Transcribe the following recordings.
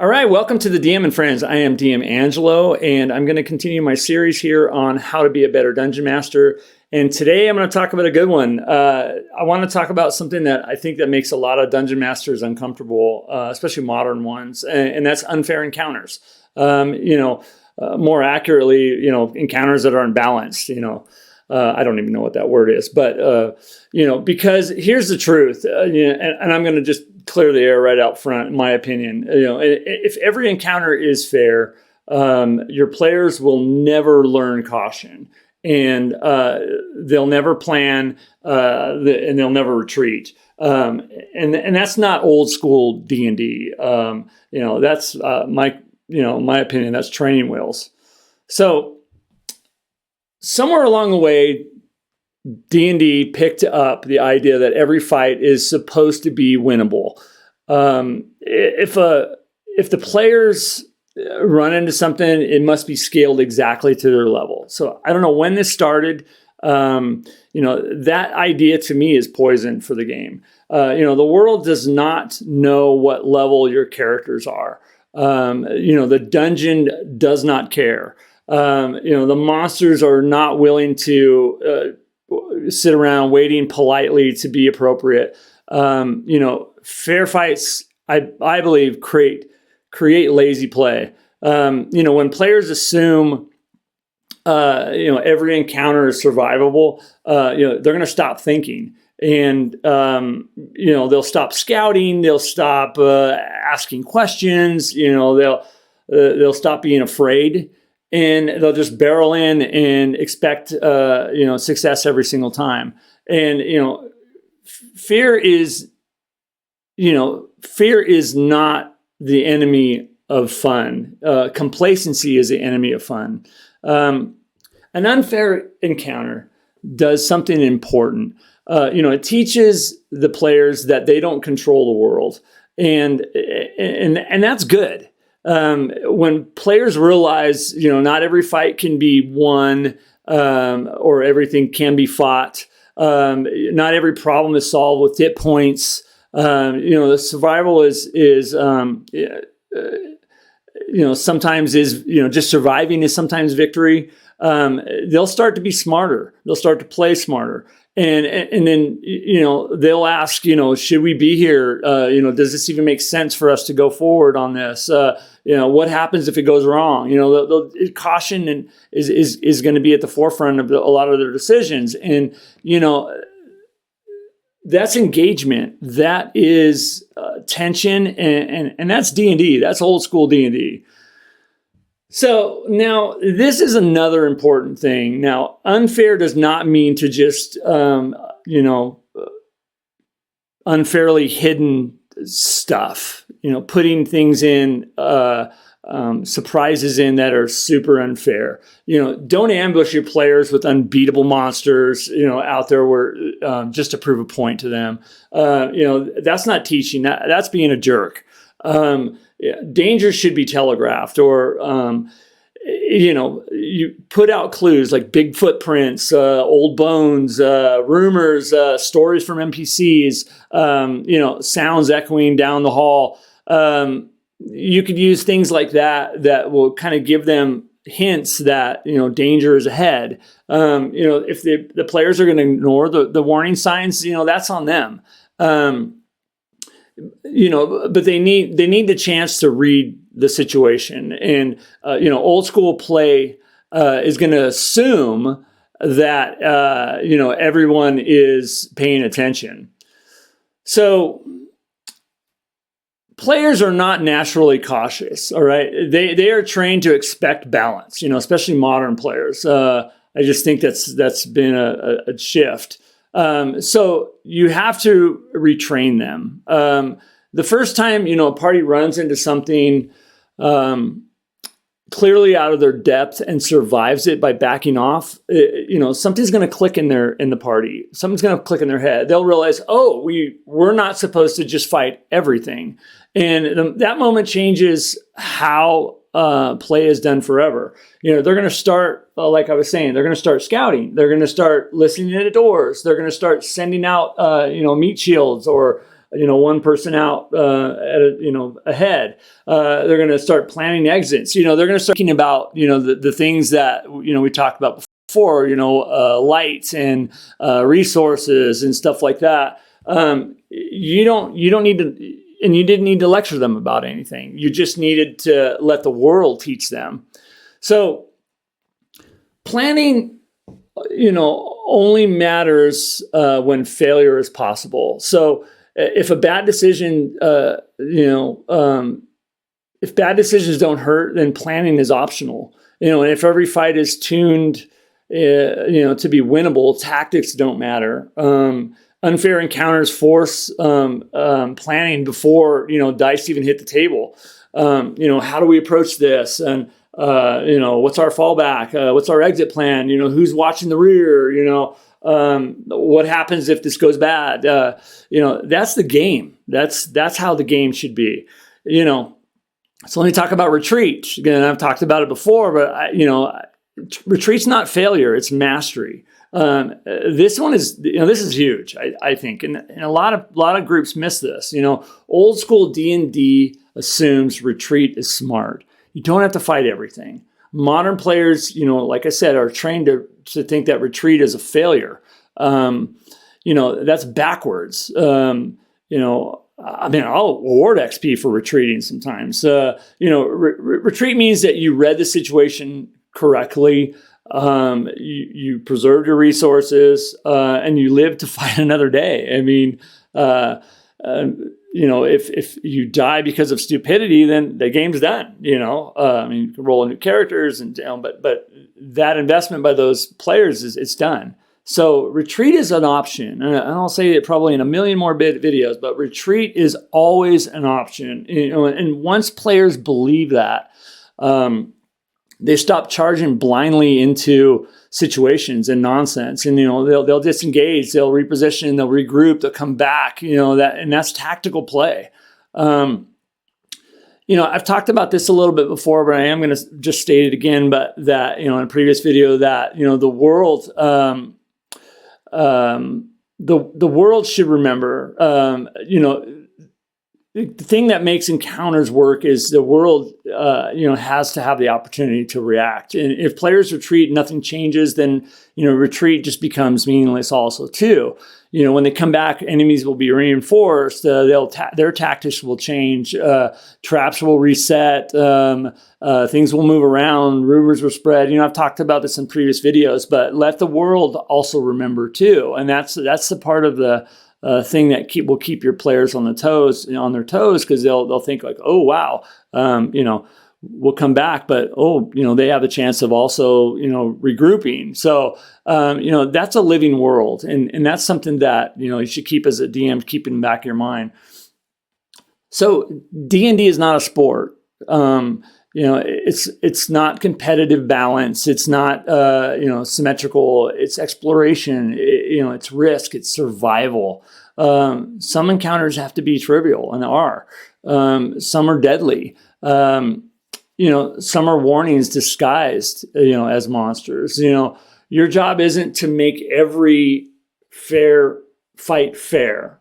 All right, welcome to the DM and Friends. I am DM Angelo, and I'm going to continue my series here on how to be a better dungeon master. And today I'm going to talk about a good one. I want to talk about something that I think that makes a lot of dungeon masters uncomfortable, especially modern ones, and that's unfair encounters. More accurately, encounters that are unbalanced. I don't even know what that word is, but because here's the truth, and I'm going to just clear the air right out front. In my opinion, if every encounter is fair, your players will never learn caution, and they'll never plan, and they'll never retreat. And that's not old school D&D. That's my opinion. That's training wheels. So somewhere along the way, D&D picked up the idea that every fight is supposed to be winnable. If the players run into something, it must be scaled exactly to their level. So I don't know when this started. That idea to me is poison for the game. The world does not know what level your characters are. The dungeon does not care. The monsters are not willing to sit around waiting politely to be appropriate. Fair fights, I believe, create lazy play. When players assume, every encounter is survivable, they're going to stop thinking. And, they'll stop scouting. They'll stop asking questions. They'll stop being afraid. And they'll just barrel in and expect, success every single time. And, fear is not the enemy of fun. Complacency is the enemy of fun. An unfair encounter does something important. It teaches the players that they don't control the world. And that's good. When players realize, not every fight can be won, or everything can be fought. Not every problem is solved with hit points. The survival is sometimes is, just surviving is sometimes victory. They'll start to be smarter. They'll start to play smarter. And then, they'll ask, should we be here? Does this even make sense for us to go forward on this? What happens if it goes wrong? Caution is going to be at the forefront of a lot of their decisions. And, that's engagement. That is tension. And that's D&D. That's old school D&D. So now this is another important thing. Now, unfair does not mean to just, unfairly hidden stuff, putting things in, surprises in that are super unfair. Don't ambush your players with unbeatable monsters, out there where, just to prove a point to them. That's not teaching. That's being a jerk. Danger should be telegraphed, or, you put out clues like big footprints, old bones, rumors, stories from NPCs, sounds echoing down the hall. You could use things like that will kind of give them hints that, danger is ahead. If the players are going to ignore the warning signs, that's on them. But they need the chance to read the situation. And, old school play is going to assume that, everyone is paying attention. So players are not naturally cautious, all right? They are trained to expect balance, especially modern players. I just think that's been a shift. So you have to retrain them. The first time, a party runs into something clearly out of their depth and survives it by backing off, something's going to click in the party. Something's going to click in their head. They'll realize, we're not supposed to just fight everything. And that moment changes how play is done forever. They're going to start, like I was saying, they're going to start scouting. They're going to start listening to the doors. They're going to start sending out, meat shields, or one person out ahead. They're going to start planning exits. They're going to start thinking about the things that we talked about before. Lights and resources and stuff like that. You don't need to, and you didn't need to lecture them about anything. You just needed to let the world teach them. So planning, only matters when failure is possible. So if a bad decision, if bad decisions don't hurt, then planning is optional. And if every fight is tuned, to be winnable, tactics don't matter. Unfair encounters force planning before dice even hit the table. How do we approach this? And what's our fallback? What's our exit plan? Who's watching the rear? What happens if this goes bad? That's the game. That's how the game should be. So let me talk about retreat. Again, I've talked about it before, but retreat's not failure; it's mastery. This one is, this is huge. I think, and a lot of groups miss this. Old school D&D assumes retreat is smart. You don't have to fight everything. Modern players, like I said, are trained to think that retreat is a failure. That's backwards. I'll award XP for retreating sometimes. Retreat means that you read the situation correctly. You preserved your resources, and you live to fight another day. If you die because of stupidity, then the game's done. You can roll new characters but that investment by those players it's done. So retreat is an option, and I'll say it probably in a million more videos. But retreat is always an option. And once players believe that, they stop charging blindly into situations and nonsense, and they'll disengage, they'll reposition, they'll regroup, they'll come back. And that's tactical play. I've talked about this a little bit before, but I am going to just state it again. But that in a previous video, that the world, the world should remember. The thing that makes encounters work is the world, has to have the opportunity to react. And if players retreat, nothing changes, then, retreat just becomes meaningless also too. When they come back, enemies will be reinforced. Their tactics will change. Traps will reset. Things will move around. Rumors will spread. I've talked about this in previous videos, but let the world also remember too. And that's the part of the thing that will keep your players on their toes, because they'll think like, oh wow, we'll come back, but they have the chance of also regrouping. So that's a living world, and that's something that you should keep as a DM, keep in the back of your mind. So D&D is not a sport. It's not competitive balance. It's not symmetrical. It's exploration. It's risk. It's survival. Some encounters have to be trivial, and are. Some are deadly. Some are warnings disguised, as monsters. Your job isn't to make every fair fight fair.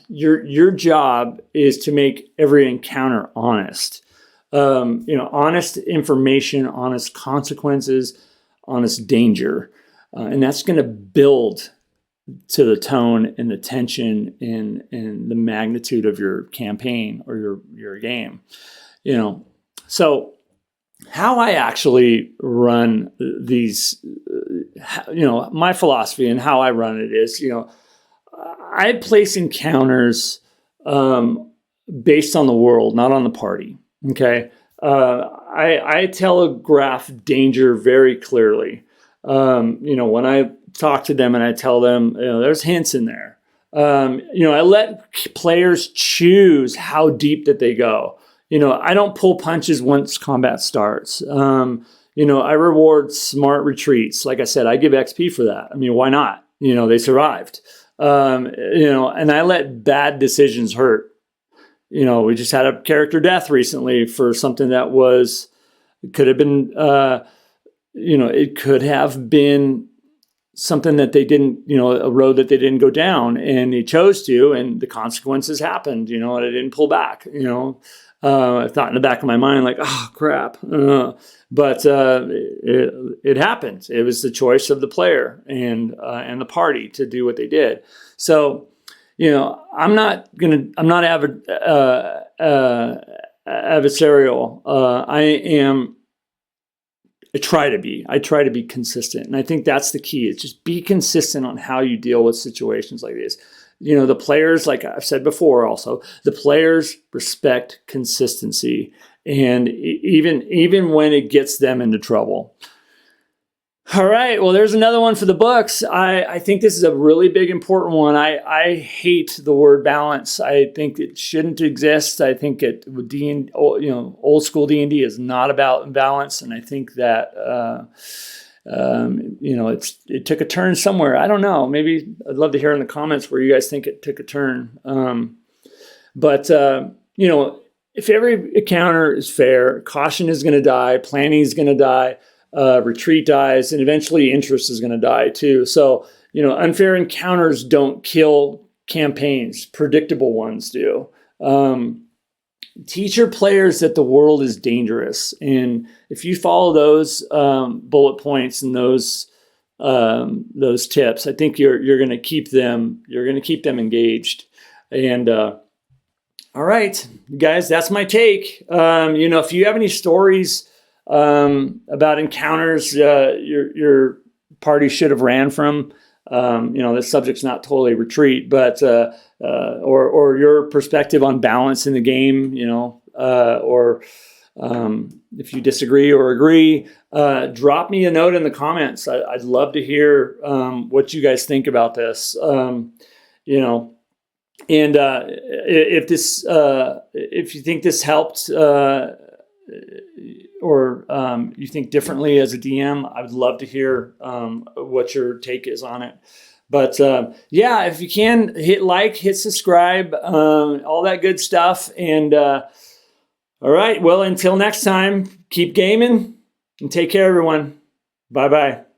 Your job is to make every encounter honest. Honest information, honest consequences, honest danger. And that's going to build to the tone and the tension and the magnitude of your campaign or your game. So how I actually run these, my philosophy and how I run it is, I place encounters based on the world, not on the party. Okay. I telegraph danger very clearly. When I talk to them and I tell them, there's hints in there. I let players choose how deep that they go. I don't pull punches once combat starts. I reward smart retreats. Like I said, I give XP for that. Why not? They survived. And I let bad decisions hurt. We just had a character death recently for something that it could have been something that they didn't, a road that they didn't go down, and they chose to, and the consequences happened, and I didn't pull back, I thought in the back of my mind, like, oh, crap. But it happened. It was the choice of the player and the party to do what they did. So, I'm not adversarial. I try to be consistent. And I think that's the key. It's just be consistent on how you deal with situations like this. The players, like I've said before also, the players respect consistency, and even when it gets them into trouble. All right, well, there's another one for the books. I think this is a really big, important one. I hate the word balance. I think it shouldn't exist. I think old school D&D is not about balance, and I think that it took a turn somewhere. I don't know. Maybe I'd love to hear in the comments where you guys think it took a turn. But if every encounter is fair, caution is going to die, planning is going to die. Retreat dies, and eventually interest is going to die too. So, unfair encounters don't kill campaigns. Predictable ones do. Teach your players that the world is dangerous. And if you follow those bullet points and those tips, I think you're going to keep them engaged. And all right, guys, that's my take. If you have any stories about encounters your party should have ran from, this subject's not totally retreat, but or your perspective on balance in the game, or if you disagree or agree, drop me a note in the comments. I'd love to hear what you guys think about this. And if you think this helped, or you think differently as a DM, I would love to hear what your take is on it. But if you can, hit like, hit subscribe, all that good stuff. And all right, well, until next time, keep gaming and take care, everyone. Bye-bye.